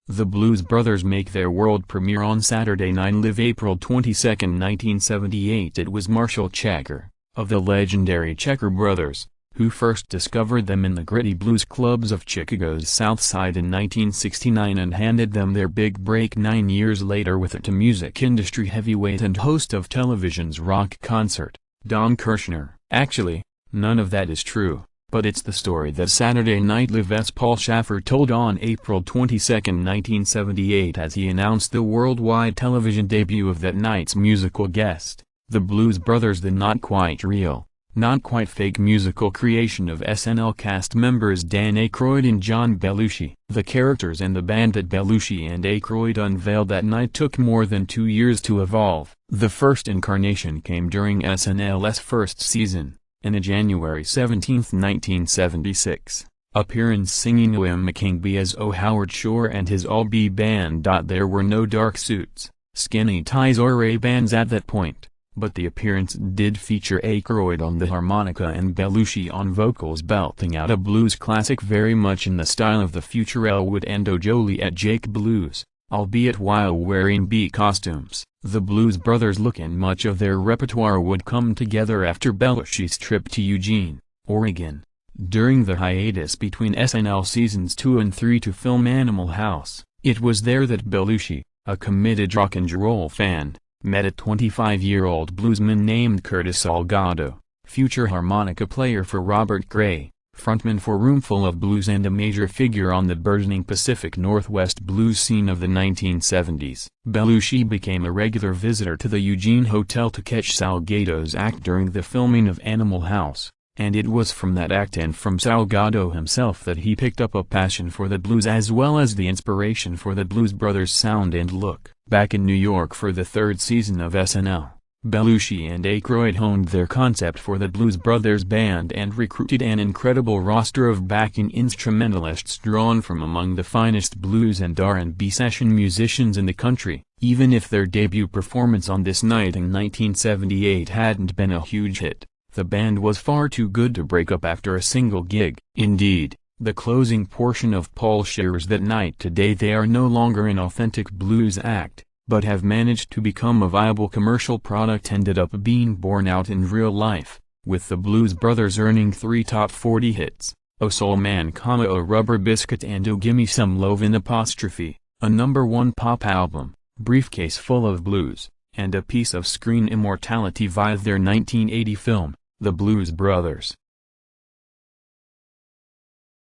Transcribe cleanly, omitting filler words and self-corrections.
The Blues Brothers make their world premiere on Saturday Night Live April 22, 1978. It was Marshall Checker, of the legendary Checker Brothers, who first discovered them in the gritty blues clubs of Chicago's South Side in 1969 and handed them their big break 9 years later with it to music industry heavyweight and host of television's Rock Concert, Don Kirshner. Actually, none of that is true, but it's the story that Saturday Night Live's Paul Shaffer told on April 22, 1978 as he announced the worldwide television debut of that night's musical guest, the Blues Brothers, the not quite real, not quite fake musical creation of SNL cast members Dan Aykroyd and John Belushi. The characters and the band that Belushi and Aykroyd unveiled that night took more than 2 years to evolve. The first incarnation came during SNL's first season, in a January 17, 1976, appearance singing O.M. McKingby as O. Howard Shore and his all-B band. There were no dark suits, skinny ties or Ray-Bans at that point, but the appearance did feature Aykroyd on the harmonica and Belushi on vocals belting out a blues classic very much in the style of the future Elwood and O'Jolie at Jake Blues, albeit while wearing bee costumes. The Blues Brothers' look and much of their repertoire would come together after Belushi's trip to Eugene, Oregon, during the hiatus between SNL seasons 2 and 3 to film Animal House. It was there that Belushi, a committed rock and roll fan, met a 25-year-old bluesman named Curtis Salgado, future harmonica player for Robert Gray, frontman for Roomful of Blues and a major figure on the burgeoning Pacific Northwest blues scene of the 1970s. Belushi became a regular visitor to the Eugene Hotel to catch Salgado's act during the filming of Animal House, and it was from that act and from Salgado himself that he picked up a passion for the blues as well as the inspiration for the Blues Brothers' sound and look. Back in New York for the third season of SNL, Belushi and Aykroyd honed their concept for the Blues Brothers band and recruited an incredible roster of backing instrumentalists drawn from among the finest blues and R&B session musicians in the country. Even if their debut performance on this night in 1978 hadn't been a huge hit, the band was far too good to break up after a single gig. Indeed, the closing portion of Paul shares that night today they are no longer an authentic blues act, but have managed to become a viable commercial product ended up being borne out in real life, with the Blues Brothers earning 3 top 40 hits, O Soul Man, A Rubber Biscuit and O Gimme Some Lovin', a number 1 pop album, Briefcase Full of Blues, and a piece of screen immortality via their 1980 film, The Blues Brothers.